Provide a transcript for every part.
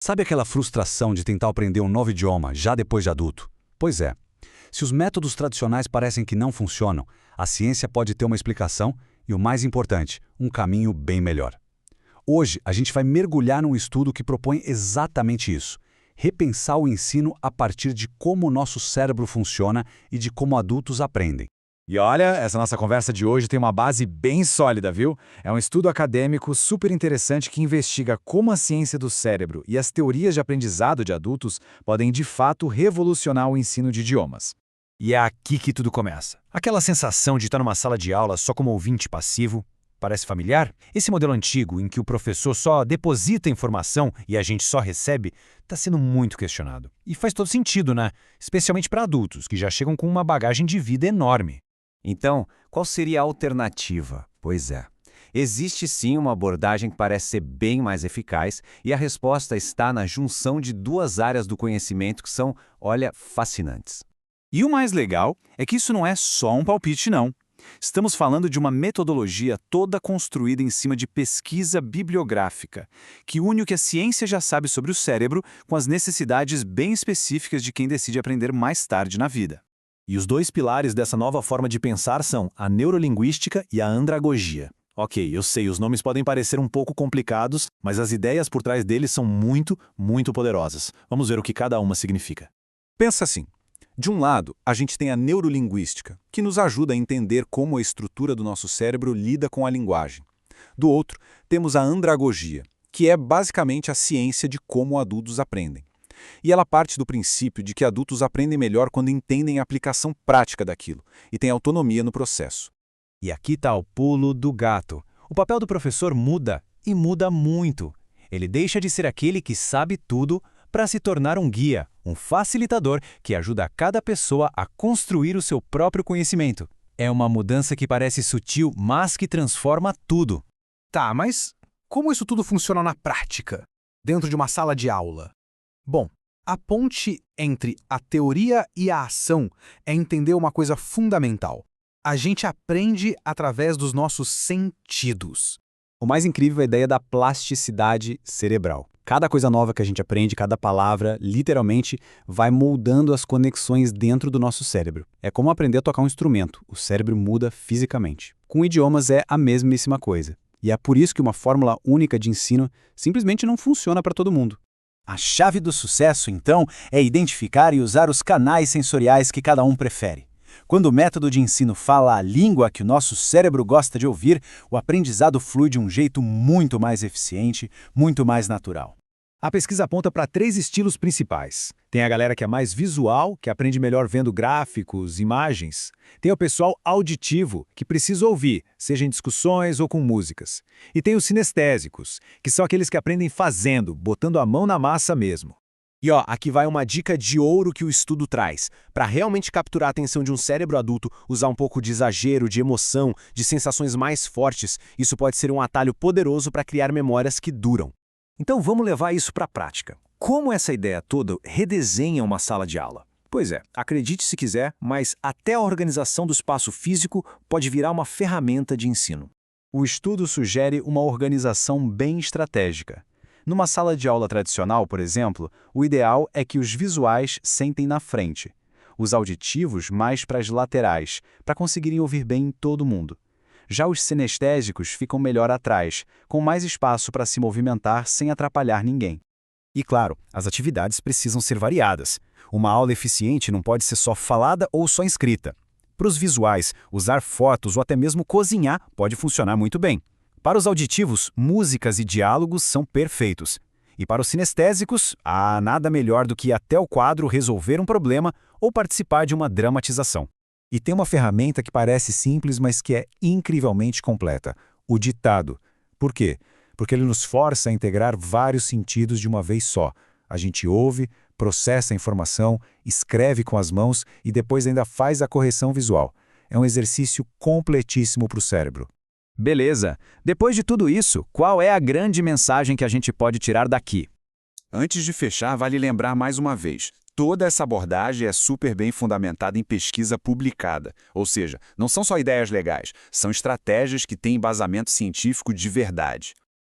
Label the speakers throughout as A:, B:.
A: Sabe aquela frustração de tentar aprender um novo idioma já depois de adulto? Pois é. Se os métodos tradicionais parecem que não funcionam, a ciência pode ter uma explicação e, o mais importante, um caminho bem melhor. Hoje, a gente vai mergulhar num estudo que propõe exatamente isso: repensar o ensino a partir de como o nosso cérebro funciona e de como adultos aprendem.
B: E olha, essa nossa conversa de hoje tem uma base bem sólida, viu? É um estudo acadêmico super interessante que investiga como a ciência do cérebro e as teorias de aprendizado de adultos podem de fato revolucionar o ensino de idiomas.
C: E é aqui que tudo começa. Aquela sensação de estar numa sala de aula só como ouvinte passivo, parece familiar? Esse modelo antigo, em que o professor só deposita informação e a gente só recebe, está sendo muito questionado. E faz todo sentido, né? Especialmente para adultos, que já chegam com uma bagagem de vida enorme.
D: Então, qual seria a alternativa? Pois é. Existe sim uma abordagem que parece ser bem mais eficaz e a resposta está na junção de duas áreas do conhecimento que são, olha, fascinantes.
C: E o mais legal é que isso não é só um palpite, não. Estamos falando de uma metodologia toda construída em cima de pesquisa bibliográfica, que une o que a ciência já sabe sobre o cérebro com as necessidades bem específicas de quem decide aprender mais tarde na vida. E os dois pilares dessa nova forma de pensar são a neurolinguística e a andragogia. Ok, eu sei, os nomes podem parecer um pouco complicados, mas as ideias por trás deles são muito, muito poderosas. Vamos ver o que cada uma significa.
E: Pensa assim. De um lado, a gente tem a neurolinguística, que nos ajuda a entender como a estrutura do nosso cérebro lida com a linguagem. Do outro, temos a andragogia, que é basicamente a ciência de como adultos aprendem. E ela parte do princípio de que adultos aprendem melhor quando entendem a aplicação prática daquilo e têm autonomia no processo.
C: E aqui está o pulo do gato. O papel do professor muda, e muda muito. Ele deixa de ser aquele que sabe tudo para se tornar um guia, um facilitador que ajuda cada pessoa a construir o seu próprio conhecimento. É uma mudança que parece sutil, mas que transforma tudo.
F: Tá, mas como isso tudo funciona na prática, dentro de uma sala de aula? Bom, a ponte entre a teoria e a ação é entender uma coisa fundamental. A gente aprende através dos nossos sentidos.
B: O mais incrível é a ideia da plasticidade cerebral. Cada coisa nova que a gente aprende, cada palavra, literalmente, vai moldando as conexões dentro do nosso cérebro. É como aprender a tocar um instrumento, o cérebro muda fisicamente. Com idiomas é a mesmíssima coisa. E é por isso que uma fórmula única de ensino simplesmente não funciona para todo mundo.
C: A chave do sucesso, então, é identificar e usar os canais sensoriais que cada um prefere. Quando o método de ensino fala a língua que o nosso cérebro gosta de ouvir, o aprendizado flui de um jeito muito mais eficiente, muito mais natural.
F: A pesquisa aponta para 3 estilos principais. Tem a galera que é mais visual, que aprende melhor vendo gráficos, imagens. Tem o pessoal auditivo, que precisa ouvir, seja em discussões ou com músicas. E tem os sinestésicos, que são aqueles que aprendem fazendo, botando a mão na massa mesmo.
G: E aqui vai uma dica de ouro que o estudo traz. Para realmente capturar a atenção de um cérebro adulto, usar um pouco de exagero, de emoção, de sensações mais fortes, isso pode ser um atalho poderoso para criar memórias que duram.
C: Então vamos levar isso para a prática. Como essa ideia toda redesenha uma sala de aula? Pois é, acredite se quiser, mas até a organização do espaço físico pode virar uma ferramenta de ensino.
B: O estudo sugere uma organização bem estratégica. Numa sala de aula tradicional, por exemplo, o ideal é que os visuais sentem na frente, os auditivos mais para as laterais, para conseguirem ouvir bem todo mundo. Já os sinestésicos ficam melhor atrás, com mais espaço para se movimentar sem atrapalhar ninguém.
C: E claro, as atividades precisam ser variadas. Uma aula eficiente não pode ser só falada ou só escrita. Para os visuais, usar fotos ou até mesmo cozinhar pode funcionar muito bem. Para os auditivos, músicas e diálogos são perfeitos. E para os sinestésicos, nada melhor do que ir até o quadro resolver um problema ou participar de uma dramatização. E tem uma ferramenta que parece simples, mas que é incrivelmente completa: o ditado. Por quê? Porque ele nos força a integrar vários sentidos de uma vez só. A gente ouve, processa a informação, escreve com as mãos e depois ainda faz a correção visual. É um exercício completíssimo para o cérebro.
D: Beleza. Depois de tudo isso, qual é a grande mensagem que a gente pode tirar daqui?
E: Antes de fechar, vale lembrar mais uma vez: toda essa abordagem é super bem fundamentada em pesquisa publicada. Ou seja, não são só ideias legais, são estratégias que têm embasamento científico de verdade.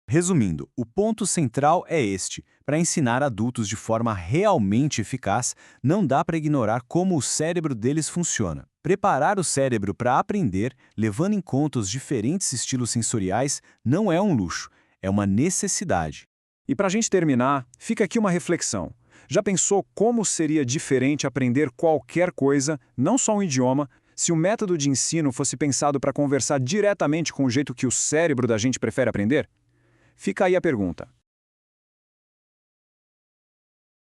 A: Resumindo, o ponto central é este:
B: Para ensinar adultos de forma realmente eficaz, não dá para ignorar como o cérebro deles funciona. Preparar o cérebro para aprender, levando em conta os diferentes estilos sensoriais, não é um luxo, é uma necessidade.
F: E para a gente terminar, fica aqui uma reflexão. Já pensou como seria diferente aprender qualquer coisa, não só um idioma, se o método de ensino fosse pensado para conversar diretamente com o jeito que o cérebro da gente prefere aprender? Fica aí a pergunta.